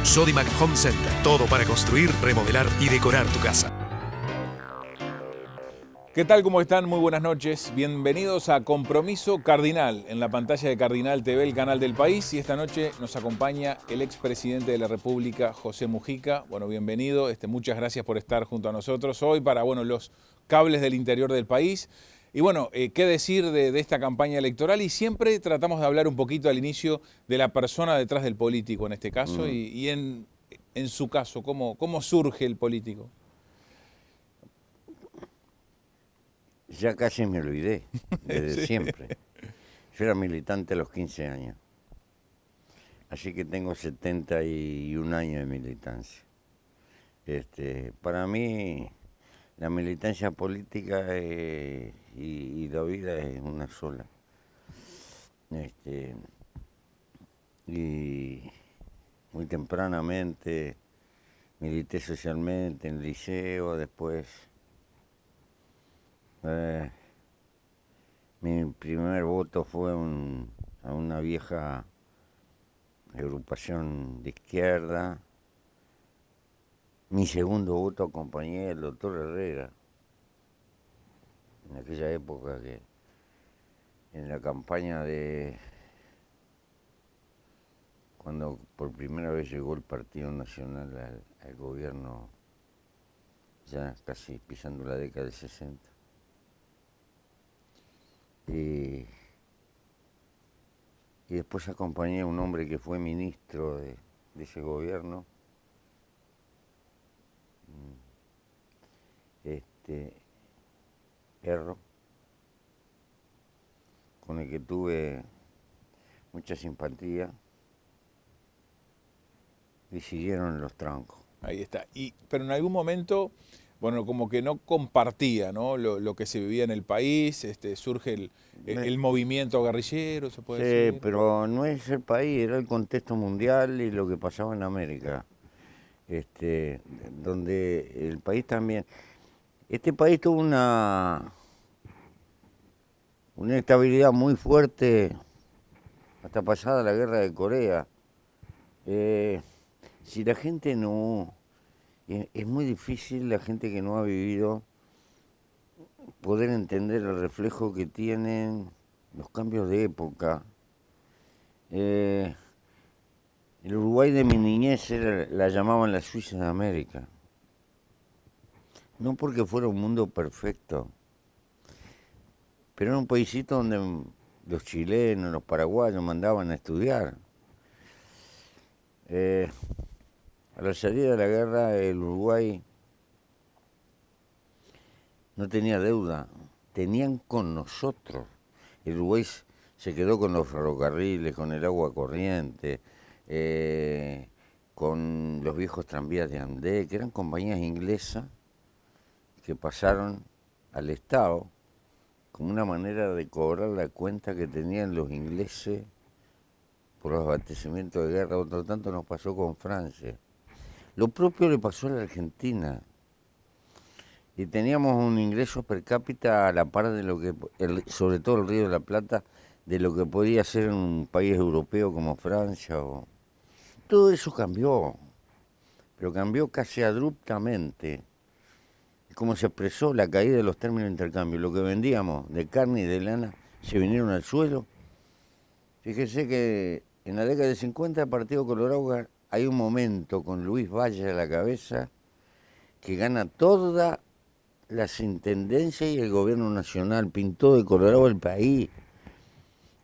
Sodimac Home Center. Todo para construir, remodelar y decorar tu casa. ¿Qué tal? ¿Cómo están? Muy buenas noches. Bienvenidos a Compromiso Cardinal, en la pantalla de Cardinal TV, el canal del país. Y esta noche nos acompaña el expresidente de la República, José Mujica. Bueno, bienvenido. Muchas gracias por estar junto a nosotros hoy para los cables del interior del país. Y bueno, qué decir de esta campaña electoral. Y siempre tratamos de hablar un poquito al inicio de la persona detrás del político en este caso. Y en su caso, ¿cómo surge el político? Ya casi me olvidé, desde Sí. siempre. Yo era militante a los 15 años, así que tengo 71 años de militancia. Para mí, la militancia política y la vida es una sola. Y muy tempranamente milité socialmente en el liceo, después... mi primer voto fue a una vieja agrupación de izquierda. Mi segundo voto acompañé al doctor Herrera, en aquella época que en la campaña cuando por primera vez llegó el Partido Nacional al gobierno, ya casi pisando la década del 60. Y después acompañé a un hombre que fue ministro de ese gobierno, Erro, con el que tuve mucha simpatía, y siguieron los trancos. Ahí está. Pero en algún momento, como que no compartía, ¿no? Lo que se vivía en el país, surge el movimiento guerrillero, se puede Sí, decir. pero no es el país, era el contexto mundial y lo que pasaba en América, donde el país también... Este país tuvo una estabilidad muy fuerte hasta pasada la guerra de Corea. Si la gente no... Es muy difícil la gente que no ha vivido poder entender el reflejo que tienen los cambios de época. El Uruguay de mi niñez la llamaban la Suiza de América. No porque fuera un mundo perfecto, pero era un paísito donde los chilenos, los paraguayos mandaban a estudiar. A la salida de la guerra, el Uruguay no tenía deuda, tenían con nosotros. El Uruguay se quedó con los ferrocarriles, con el agua corriente, con los viejos tranvías de Andé, que eran compañías inglesas que pasaron al Estado como una manera de cobrar la cuenta que tenían los ingleses por los abastecimientos de guerra. Otro tanto nos pasó con Francia. Lo propio le pasó a la Argentina. Y teníamos un ingreso per cápita a la par de lo que, sobre todo el Río de la Plata, de lo que podía ser un país europeo como Francia. Todo eso cambió, pero cambió casi abruptamente. Como se expresó la caída de los términos de intercambio. Lo que vendíamos de carne y de lana se vinieron al suelo. Fíjese que en la década de 50 el Partido Colorado hay un momento con Luis Valle a la cabeza que gana toda las intendencias y el gobierno nacional, pintó de colorado el país.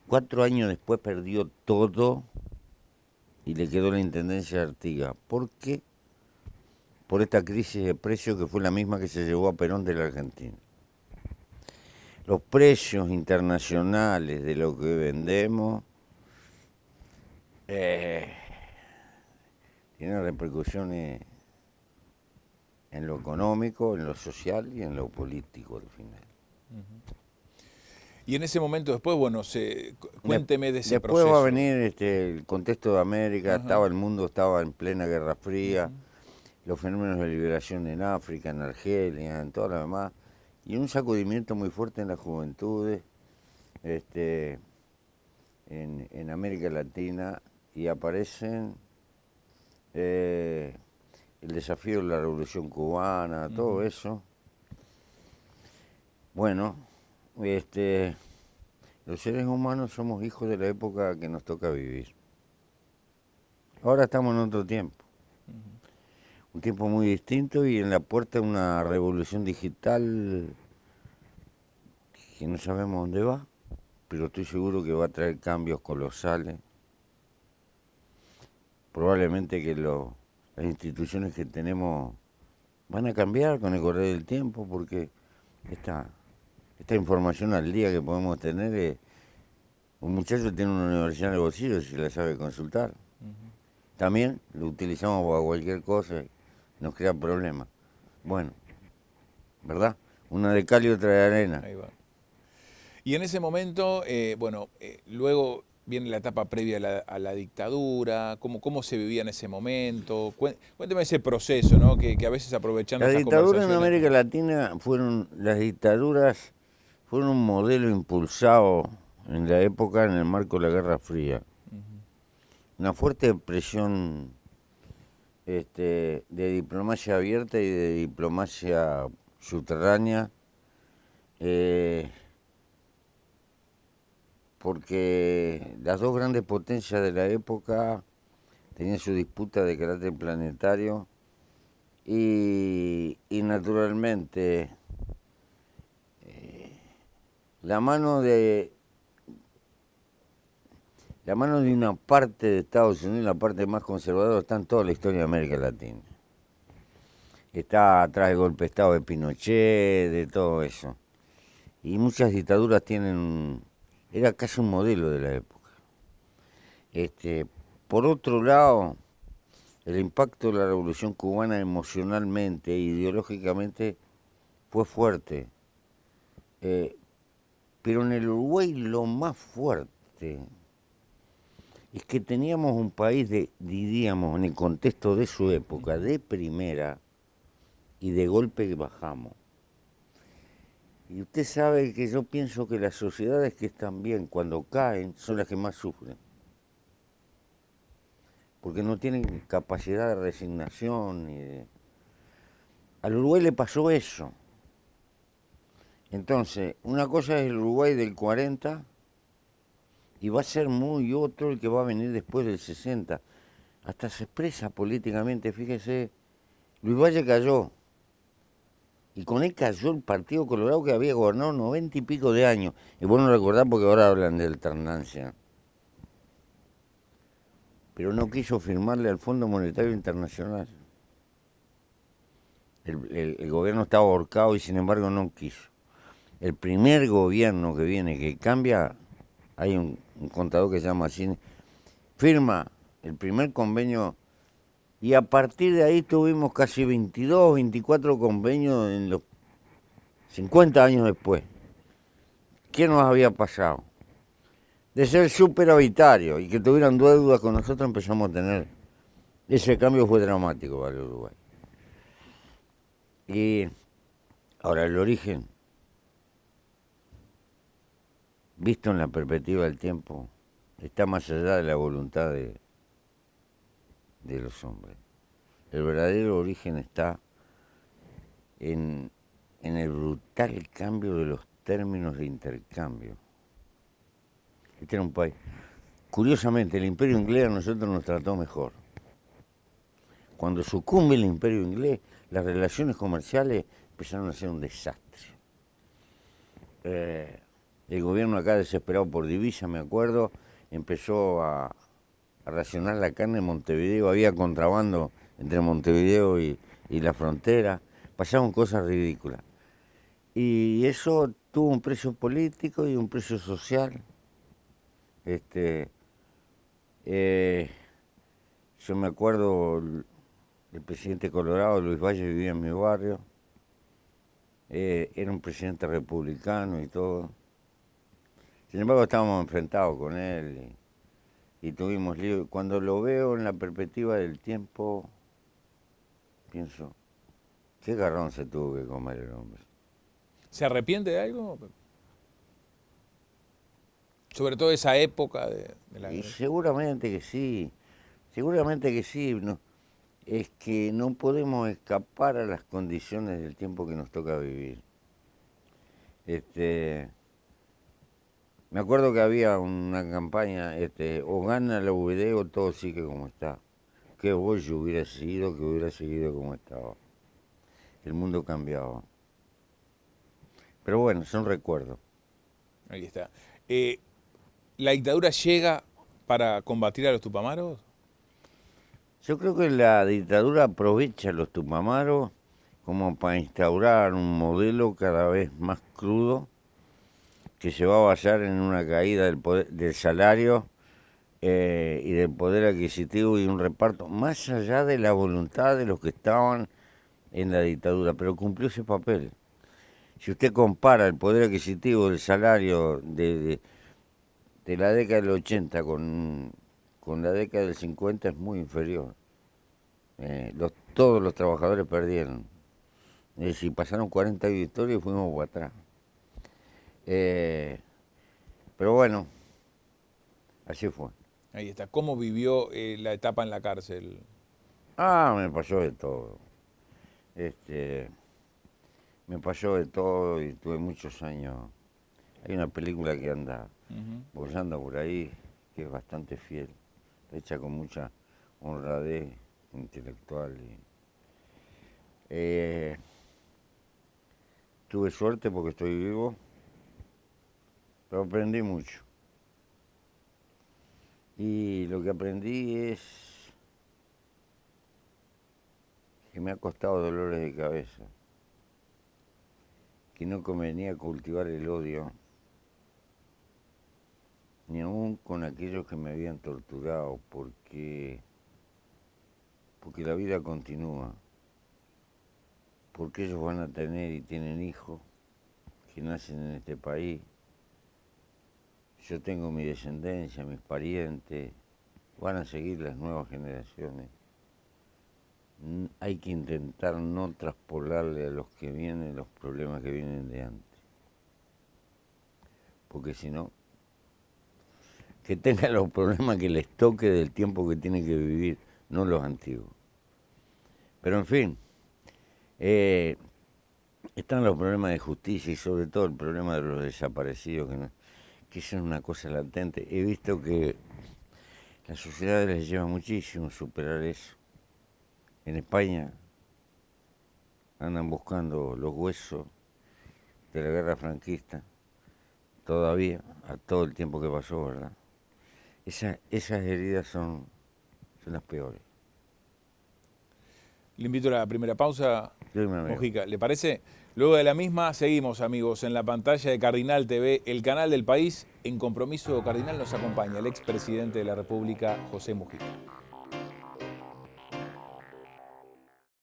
4 años después perdió todo y le quedó la intendencia de Artigas. ¿Por qué? Por esta crisis de precios que fue la misma que se llevó a Perón de la Argentina. Los precios internacionales de lo que vendemos tienen repercusiones en lo económico, en lo social y en lo político al final. Y en ese momento después, cuénteme de ese Después proceso. va a venir el contexto de América. Ajá. El mundo estaba en plena Guerra Fría, los fenómenos de liberación en África, en Argelia, en todo lo demás, y un sacudimiento muy fuerte en las juventudes, en América Latina, y aparecen el desafío de la Revolución Cubana, todo eso. Bueno, los seres humanos somos hijos de la época que nos toca vivir. Ahora estamos en otro tiempo, un tiempo muy distinto y en la puerta de una revolución digital que no sabemos dónde va, pero estoy seguro que va a traer cambios colosales. Probablemente que las instituciones que tenemos van a cambiar con el correr del tiempo, porque esta información al día que podemos tener, un muchacho tiene una universidad en el bolsillo si la sabe consultar. También lo utilizamos para cualquier cosa y nos crea problemas. Bueno, ¿verdad? Una de cal y otra de arena. Ahí va. Y en ese momento, luego viene la etapa previa a la dictadura, cómo se vivía en ese momento. Cuénteme ese proceso, ¿no? Que a veces aprovechando Las estas dictaduras en conversaciones... América Latina fueron un modelo impulsado en la época, en el marco de la Guerra Fría. Una fuerte presión de diplomacia abierta y de diplomacia subterránea, porque las dos grandes potencias de la época tenían su disputa de carácter planetario y naturalmente la mano de una parte de Estados Unidos, la parte más conservadora, está en toda la historia de América Latina. Está atrás del golpe de Estado de Pinochet, de todo eso. Y muchas dictaduras era casi un modelo de la época. Por otro lado, el impacto de la Revolución Cubana emocionalmente e ideológicamente fue fuerte. Pero en el Uruguay lo más fuerte es que teníamos un país diríamos, en el contexto de su época, de primera, y de golpe bajamos. Y usted sabe que yo pienso que las sociedades que están bien, cuando caen, son las que más sufren. Porque no tienen capacidad de resignación. Al Uruguay le pasó eso. Entonces, una cosa es el Uruguay del 40 y va a ser muy otro el que va a venir después del 60. Hasta se expresa políticamente, fíjese, Luis Valle cayó. Y con él cayó el Partido Colorado que había gobernado 90 y pico de años. Y vos no recordás porque ahora hablan de alternancia. Pero no quiso firmarle al Fondo Monetario Internacional. El gobierno estaba ahorcado y sin embargo no quiso. El primer gobierno que viene, que cambia, hay un contador que se llama así, firma el primer convenio y a partir de ahí tuvimos casi 22, 24 convenios en los 50 años después. ¿Qué nos había pasado? De ser superavitario y que tuvieran deudas con nosotros, empezamos a tener. Ese cambio fue dramático para el Uruguay. Y ahora el origen, visto en la perspectiva del tiempo, está más allá de la voluntad de los hombres. El verdadero origen está en el brutal cambio de los términos de intercambio. Este era un país. Curiosamente, el Imperio Inglés a nosotros nos trató mejor. Cuando sucumbe el Imperio Inglés, las relaciones comerciales empezaron a ser un desastre. El gobierno acá, desesperado por divisa, me acuerdo, empezó a racionar la carne en Montevideo. Había contrabando entre Montevideo y la frontera. Pasaban cosas ridículas. Y eso tuvo un precio político y un precio social. Yo me acuerdo, el presidente Colorado, Luis Valle, vivía en mi barrio. Era un presidente republicano y todo. Sin embargo, estábamos enfrentados con él y tuvimos lío. Cuando lo veo en la perspectiva del tiempo, pienso, qué garrón se tuvo que comer el hombre. ¿Se arrepiente de algo? Sobre todo esa época de la Y guerra. seguramente que sí, no. es que no podemos escapar a las condiciones del tiempo que nos toca vivir. Me acuerdo que había una campaña, o gana la UBD o todo sigue como está. Qué bollo hubiera sido que hubiera seguido como estaba. El mundo cambiaba. Pero bueno, son recuerdos. Ahí está. ¿La dictadura llega para combatir a los tupamaros? Yo creo que la dictadura aprovecha los tupamaros como para instaurar un modelo cada vez más crudo que se va a basar en una caída del salario y del poder adquisitivo y un reparto más allá de la voluntad de los que estaban en la dictadura, pero cumplió ese papel. Si usted compara el poder adquisitivo del salario de la década del 80 con la década del 50 es muy inferior. Todos los trabajadores perdieron. Es decir, pasaron 40 victorias y fuimos para atrás. Pero bueno, así fue. Ahí está. ¿Cómo vivió la etapa en la cárcel? Me pasó de todo. Me pasó de todo y tuve muchos años. Hay una película que anda bollando por ahí, que es bastante fiel, hecha con mucha honradez intelectual. Tuve suerte porque estoy vivo, pero aprendí mucho. Y lo que aprendí es que me ha costado dolores de cabeza, que no convenía cultivar el odio, ni aún con aquellos que me habían torturado, porque la vida continúa, porque ellos van a tener y tienen hijos que nacen en este país. Yo tengo mi descendencia, mis parientes, van a seguir las nuevas generaciones. Hay que intentar no traspolarle a los que vienen los problemas que vienen de antes, porque si no, que tengan los problemas que les toque del tiempo que tienen que vivir, no los antiguos. Pero en fin, están los problemas de justicia y sobre todo el problema de los desaparecidos, que eso es una cosa latente. He visto que la sociedad les lleva muchísimo superar eso. En España andan buscando los huesos de la guerra franquista, todavía, a todo el tiempo que pasó, ¿verdad? Esas heridas son las peores. Le invito a la primera pausa, Dime, amigo. Mujica. ¿Le parece? Luego de la misma, seguimos, amigos, en la pantalla de Cardinal TV, el canal del país. En Compromiso Cardinal nos acompaña el expresidente de la República, José Mujica.